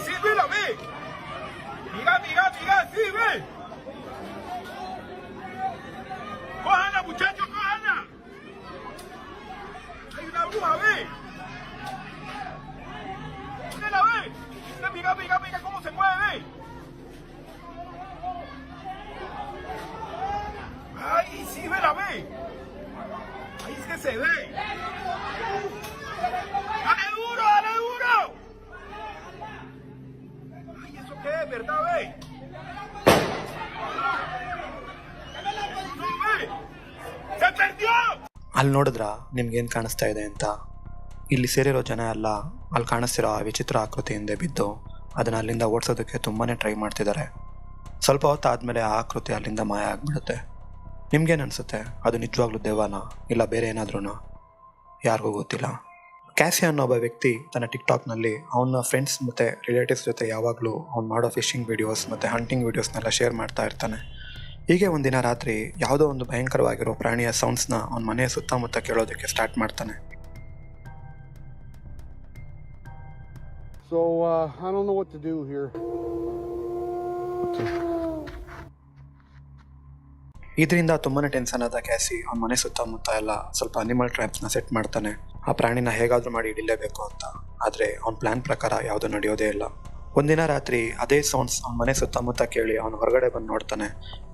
sí, ve, la ve. Mira, mira, mira, sí, ve. Cójala, muchachos, cójala. Hay una bruja, ve. ¿Usted la ve? Mira, mira, mira cómo se mueve, ve. Ay, sí, ve, la ve. Ahí es que se ve. ¡Dale duro, dale duro! Ay, ¿eso qué es, verdad, ve? No, ve. ¡Se perdió! ಅಲ್ಲಿ ನೋಡಿದ್ರ ನಿಮ್ಗೇನು ಕಾಣಿಸ್ತಾ ಇದೆ ಅಂತ? ಇಲ್ಲಿ ಸೇರಿರೋ ಜನ ಎಲ್ಲ ಅಲ್ಲಿ ಕಾಣಿಸ್ತಿರೋ ಆ ವಿಚಿತ್ರ ಆಕೃತಿ ಹಿಂದೆ ಬಿದ್ದು ಅದನ್ನು ಅಲ್ಲಿಂದ ಓಡಿಸೋದಕ್ಕೆ ತುಂಬಾ ಟ್ರೈ ಮಾಡ್ತಿದ್ದಾರೆ. ಸ್ವಲ್ಪ ಹೊತ್ತು ಆದಮೇಲೆ ಆ ಆಕೃತಿ ಅಲ್ಲಿಂದ ಮಾಯ ಆಗಿಬಿಡುತ್ತೆ. ನಿಮ್ಗೇನು ಅನಿಸುತ್ತೆ? ಅದು ನಿಜವಾಗ್ಲೂ ದೆವ್ವನಾ ಇಲ್ಲ ಬೇರೆ ಏನಾದ್ರೂ? ಯಾರಿಗೂ ಗೊತ್ತಿಲ್ಲ. ಕ್ಯಾಸಿ ಅನ್ನೋ ಒಬ್ಬ ವ್ಯಕ್ತಿ ತನ್ನ ಟಿಕ್ಟಾಕ್ನಲ್ಲಿ ಅವನ ಫ್ರೆಂಡ್ಸ್ ಮತ್ತು ರಿಲೇಟಿವ್ಸ್ ಜೊತೆ ಯಾವಾಗಲೂ ಅವ್ನು ಮಾಡೋ ಫಿಶಿಂಗ್ ವೀಡಿಯೋಸ್ ಮತ್ತು ಹಂಟಿಂಗ್ ವೀಡಿಯೋಸ್ನೆಲ್ಲ ಶೇರ್ ಮಾಡ್ತಾ ಇರ್ತಾನೆ. ಹೀಗೆ ಒಂದಿನ ರಾತ್ರಿ ಯಾವುದೋ ಒಂದು ಭಯಂಕರವಾಗಿರೋ ಪ್ರಾಣಿಯ ಸೌಂಡ್ಸ್ನ ಅವನ ಮನೆಯ ಸುತ್ತಮುತ್ತ ಕೇಳೋದಕ್ಕೆ ಸ್ಟಾರ್ಟ್ ಮಾಡ್ತಾನೆ. So, I don't know what to do here. ಇದರಿಂದ ತುಂಬಾ ಟೆನ್ಷನ್ ಆದ ಕ್ಯಾಸಿ ಅವನ ಮನೆ ಸುತ್ತಮುತ್ತ ಎಲ್ಲ ಸ್ವಲ್ಪ ಅನಿಮಲ್ ಟ್ರ್ಯಾಪ್ಸ್ನ ಸೆಟ್ ಮಾಡ್ತಾನೆ. ಆ ಪ್ರಾಣಿನ ಹೇಗಾದರೂ ಮಾಡಿ ಹಿಡಿಲೇಬೇಕು ಅಂತ. ಆದರೆ ಅವನ ಪ್ಲ್ಯಾನ್ ಪ್ರಕಾರ ಯಾವುದೂ ನಡೆಯೋದೇ ಇಲ್ಲ. ಒಂದಿನ ರಾತ್ರಿ ಅದೇ ಸೌಂಡ್ಸ್ ಅವನ ಮನೆ ಸುತ್ತಮುತ್ತ ಕೇಳಿ ಅವನು ಹೊರಗಡೆ ಬಂದು ನೋಡ್ತಾನೆ.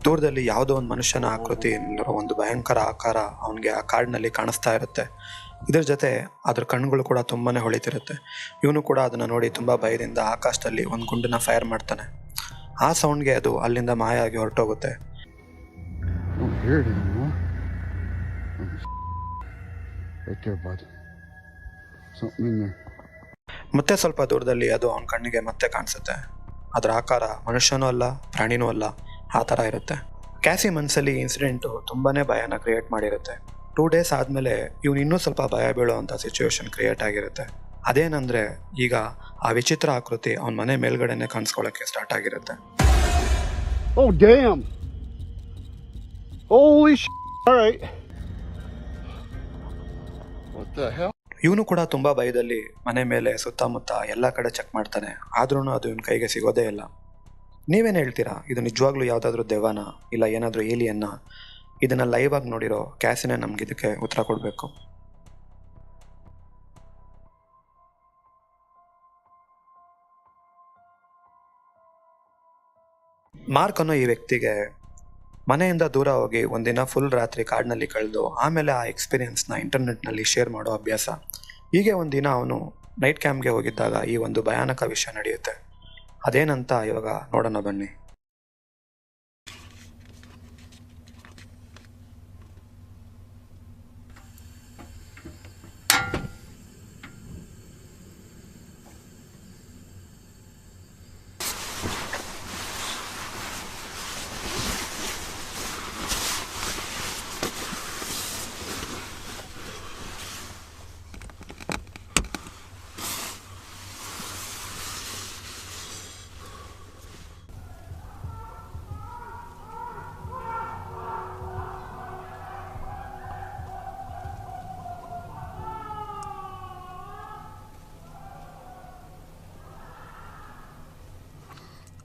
ದೂರದಲ್ಲಿ ಯಾವುದೋ ಒಂದು ಮನುಷ್ಯನ ಆಕೃತಿಯಲ್ಲಿರೋ ಒಂದು ಭಯಂಕರ ಆಕಾರ ಅವನಿಗೆ ಆ ಕಾಡಿನಲ್ಲಿ ಕಾಣಿಸ್ತಾ ಇರುತ್ತೆ. ಇದ್ರ ಜೊತೆ ಅದ್ರ ಕಣ್ಣುಗಳು ಕೂಡ ತುಂಬಾ ಹೊಳಿತಿರುತ್ತೆ. ಇವನು ಕೂಡ ಅದನ್ನು ನೋಡಿ ತುಂಬ ಭಯದಿಂದ ಆಕಾಶದಲ್ಲಿ ಒಂದು ಗುಂಡನ್ನ ಫೈರ್ ಮಾಡ್ತಾನೆ. ಆ ಸೌಂಡ್ಗೆ ಅದು ಅಲ್ಲಿಂದ ಮಾಯ ಆಗಿ ಹೊರಟೋಗುತ್ತೆ. I don't hear it anymore. Right there, bud. Something in there. ಮತ್ತೆ ಸ್ವಲ್ಪ ದೂರದಲ್ಲಿ ಅದು ಅವನ ಕಣ್ಣಿಗೆ ಮತ್ತೆ ಕಾಣಿಸುತ್ತೆ. ಅದರ ಆಕಾರ ಮನುಷ್ಯನೂ ಅಲ್ಲ ಪ್ರಾಣಿನೂ ಅಲ್ಲ, ಆ ಥರ ಇರುತ್ತೆ. ಕ್ಯಾಸಿ ಮನಸ್ಸಲ್ಲಿ ಇನ್ಸಿಡೆಂಟು ತುಂಬಾ ಭಯನ ಕ್ರಿಯೇಟ್ ಮಾಡಿರುತ್ತೆ. 2 days ಆದಮೇಲೆ ಇವನು ಇನ್ನೂ ಸ್ವಲ್ಪ ಭಯ ಬೀಳೋವಂಥ ಸಿಚುವೇಶನ್ ಕ್ರಿಯೇಟ್ ಆಗಿರುತ್ತೆ. ಅದೇನಂದರೆ ಈಗ ಆ ವಿಚಿತ್ರ ಆಕೃತಿ ಅವನ ಮನೆ ಮೇಲ್ಗಡೆನೆ ಕಾಣಿಸ್ಕೊಳ್ಳೋಕ್ಕೆ ಸ್ಟಾರ್ಟ್ ಆಗಿರುತ್ತೆ. Oh, damn! Holy shit! All right. What the hell? ಇವನು ಕೂಡ ತುಂಬ ಭಯದಲ್ಲಿ ಮನೆ ಮೇಲೆ ಸುತ್ತಮುತ್ತ ಎಲ್ಲ ಕಡೆ ಚೆಕ್ ಮಾಡ್ತಾನೆ. ಆದ್ರೂ ಅದು ಇವನ ಕೈಗೆ ಸಿಗೋದೇ ಇಲ್ಲ. ನೀವೇನು ಹೇಳ್ತೀರಾ? ಇದು ನಿಜವಾಗ್ಲೂ ಯಾವುದಾದ್ರೂ ದೆವ್ವನಾ ಇಲ್ಲ ಏನಾದರೂ ಏಲಿಯನ್ನ? ಇದನ್ನು ಲೈವ್ ಆಗಿ ನೋಡಿರೋ ಕ್ಯಾಸಿನೇ ನಮ್ಗೆ ಇದಕ್ಕೆ ಉತ್ತರ ಕೊಡಬೇಕು. ಮಾರ್ಕ್ ಅನ್ನೋ ಈ ವ್ಯಕ್ತಿಗೆ ಮನೆಯಿಂದ ದೂರ ಹೋಗಿ ಒಂದಿನ ಫುಲ್ ರಾತ್ರಿ ಕಾಡಿನಲ್ಲಿ ಕಳೆದು ಆಮೇಲೆ ಆ ಎಕ್ಸ್ಪೀರಿಯನ್ಸ್ನ ಇಂಟರ್ನೆಟ್ನಲ್ಲಿ ಶೇರ್ ಮಾಡೋ ಅಭ್ಯಾಸ. ಹೀಗೆ ಒಂದಿನ ಅವನು ನೈಟ್ ಕ್ಯಾಂಪ್ಗೆ ಹೋಗಿದ್ದಾಗ ಈ ಒಂದು ಭಯಾನಕ ವಿಷಯ ನಡೆಯುತ್ತೆ. ಅದೇನಂತ ಇವಾಗ ನೋಡೋಣ ಬನ್ನಿ.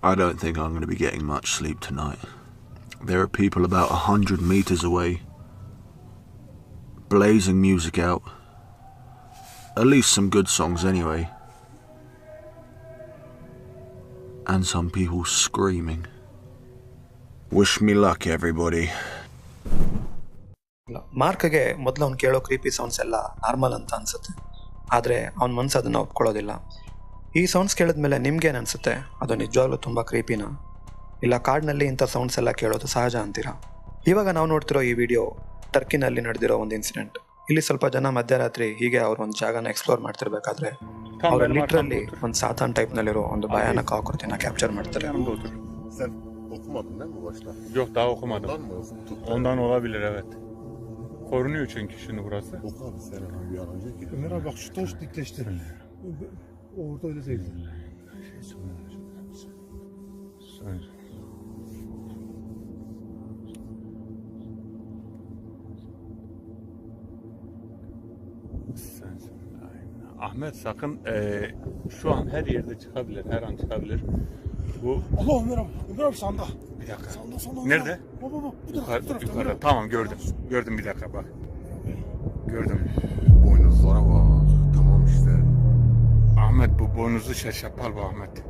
I don't think I'm going to be getting much sleep tonight. There are people about 100 meters away, blazing music out. At least some good songs anyway. And some people screaming. Wish me luck, everybody. ಮಾರ್ಕ್ಗೆ ಮೊದಲು ಅವ್ನು ಕೇಳೋ ಕ್ರೀಪಿ sounds ಎಲ್ಲ normal ಅಂತ ಅನಿಸುತ್ತೆ. ಆದರೆ ಅವನ ಮನಸ್ಸು ಅದನ್ನು ಒಪ್ಕೊಳ್ಳೋದಿಲ್ಲ. ಈ ಸೌಂಡ್ಸ್ ಕೇಳಿದ್ಮೇಲೆ ನಿಮ್ಗೇನು ಅನಿಸುತ್ತೆ? ಅದು ನಿಜವಾಗ್ಲೂ ತುಂಬ ಕ್ರೀಪಿನಾ ಇಲ್ಲ ಕಾಡಿನಲ್ಲಿ ಇಂಥ ಸೌಂಡ್ಸ್ ಎಲ್ಲ ಕೇಳೋದು ಸಹಜ ಅಂತೀರಾ? ಇವಾಗ ನಾವು ನೋಡ್ತಿರೋ ಈ ವಿಡಿಯೋ ಟರ್ಕಿನಲ್ಲಿ ನಡೆದಿರೋ ಒಂದು ಇನ್ಸಿಡೆಂಟ್. ಇಲ್ಲಿ ಸ್ವಲ್ಪ ಜನ ಮಧ್ಯರಾತ್ರಿ ಹೀಗೆ ಅವ್ರು ಒಂದು ಜಾಗನ ಎಕ್ಸ್ಪ್ಲೋರ್ ಮಾಡ್ತಿರ್ಬೇಕಾದ್ರೆ ಅವ್ರು ಲಿಟ್ರಲ್ಲಿ ಒಂದು ಸಾತಾನ್ ಟೈಪ್ನಲ್ಲಿರೋ ಒಂದು ಭಯಾನಕ ಆಕೃತಿನ ಕ್ಯಾಪ್ಚರ್ ಮಾಡ್ತಾರೆ. Sen okumadın değil mi başta? Yok daha okumadım. Ondan mı tuttun? Ondan olabilir evet. Korunuyor çünkü şimdi burası. Oku abi sen bir an önce gir. Ömer abi bak şu taş dikleşti. Orada öyle değil. Sensin. Ahmet sakın şu an her yerde çıkabilir, her an çıkabilir. Bu Allah Ömer abi. Ömer abi sağında. bir dakika. Sağında. Nerede? Baba. Bu tarafta. Yukarıda. Tamam gördüm. Gördüm bir dakika bak. Gördüm. Boynuzlara bak. Tamam işte. Ahmet bu boynuzlu şerşapal bu Ahmet.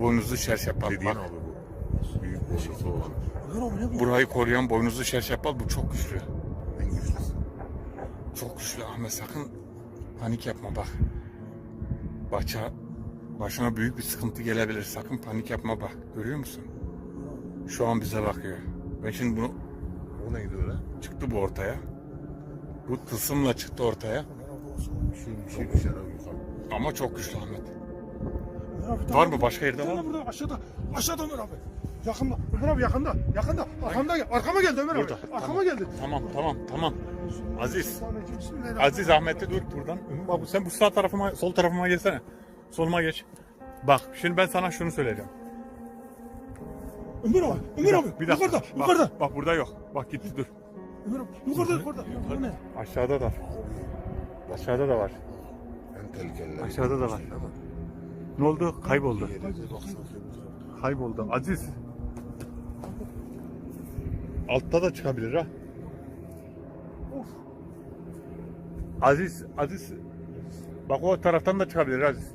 Boynuzlu şerşapal Dediğin bak. abi bu. Büyük boynuzlu olan. Ömer abi ne bu? Burayı koruyan boynuzlu şerşapal bu çok güçlü. En güçlüsü. Çok güçlü Ahmet sakın panik yapma bak. Başına büyük bir sıkıntı gelebilir. Sakın panik yapma bak. Görüyor musun? Şu an bize bakıyor. Ben şimdi bunu O neydi öyle? çıktı bu ortaya. Bu tılsımla çıktı ortaya. Bir şey düşer abi yukarı. Ama çok güçlü Ahmet. Ömer abi, Var mı başka yerde Bir var tane mı? burada aşağıda. Aşağıda Ömer abi. Yakında. Ömer abi yakında. Arkamda gel. Arkama geldi Ömer abi. Burada. Arkama geldi. Tamam. Aziz. Bismillahirrahmanirrahim. Aziz Ahmet'e dur buradan. Bak sen bu sağ tarafıma, sol tarafıma gelsene. Soluma geç. Bak şimdi ben sana şunu söyleyeceğim. Ömer abi. Bir dakika. Yukarıda. Bak burada yok. Bak gitti dur. Ömer abi. Yukarıda. Bu ne? Aşağıda da. Aşağıda da var. En tehlikeli. Aşağıda da var. Ne oldu? Kayboldu. Kayboldu. Aziz. Altta da çıkabilir ha. Aziz. Bak o taraftan da çıkabilir Aziz.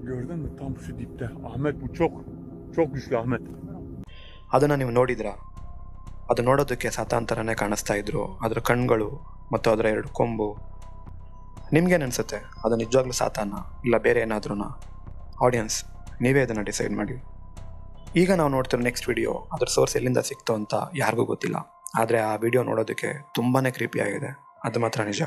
Gördün mü? Tam şu dipte. Ahmet bu çok güçlü Ahmet. ಅದನ್ನು ನೀವು ನೋಡಿದ್ರಾ? ಅದು ನೋಡೋದಕ್ಕೆ ಸಾತಾನ್ ಥರನೇ ಕಾಣಿಸ್ತಾ ಇದ್ರು. ಅದರ ಕಣ್ಗಳು ಮತ್ತು ಅದರ 2 ಕೊಂಬು. ನಿಮ್ಗೇನು ಅನಿಸುತ್ತೆ? ಅದು ನಿಜವಾಗ್ಲೂ ಸಾತಾನ ಇಲ್ಲ ಬೇರೆ ಏನಾದ್ರೂ? ಆಡಿಯನ್ಸ್ ನೀವೇ ಅದನ್ನು ಡಿಸೈಡ್ ಮಾಡಿ. ಈಗ ನಾವು ನೋಡ್ತಿರೋ ನೆಕ್ಸ್ಟ್ ವಿಡಿಯೋ ಅದ್ರ ಸೋರ್ಸ್ ಎಲ್ಲಿಂದ ಸಿಕ್ತು ಅಂತ ಯಾರಿಗೂ ಗೊತ್ತಿಲ್ಲ. ಆದರೆ ಆ ವಿಡಿಯೋ ನೋಡೋದಕ್ಕೆ ತುಂಬಾ ಕ್ರೀಪಿ ಆಗಿದೆ, ಅದು ಮಾತ್ರ ನಿಜ.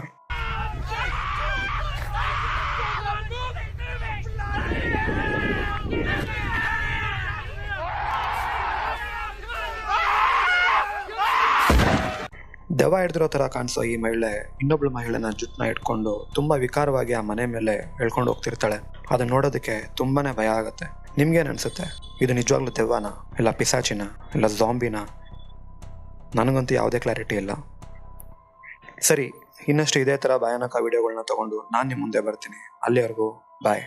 ದೆವ್ವ ಹಿಡಿದಿರೋ ಥರ ಕಾಣಿಸೋ ಈ ಮಹಿಳೆ ಇನ್ನೊಬ್ಳು ಮಹಿಳೆನ ಜುಟ್ಟನ್ನ ಇಟ್ಕೊಂಡು ತುಂಬ ವಿಕಾರವಾಗಿ ಆ ಮನೆ ಮೇಲೆ ಎಳ್ಕೊಂಡು ಹೋಗ್ತಿರ್ತಾಳೆ. ಅದನ್ನ ನೋಡೋದಕ್ಕೆ ತುಂಬಾನೇ ಭಯ ಆಗುತ್ತೆ. ನಿಮ್ಗೇನು ಅನ್ಸುತ್ತೆ? ಇದು ನಿಜವಾಗ್ಲೂ ದೆವ್ವನ ಇಲ್ಲ ಪಿಸಾಚಿನ ಇಲ್ಲ ಝಾಂಬಿನ? ನನಗಂತೂ ಯಾವುದೇ ಕ್ಲಾರಿಟಿ ಇಲ್ಲ. ಸರಿ, ಇನ್ನಷ್ಟು ಇದೇ ಥರ ಭಯಾನಕ ವಿಡಿಯೋಗಳನ್ನ ತೊಗೊಂಡು ನಾನು ನಿಮ್ಮ ಮುಂದೆ ಬರ್ತೀನಿ. ಅಲ್ಲಿವರೆಗೂ ಬಾಯ್.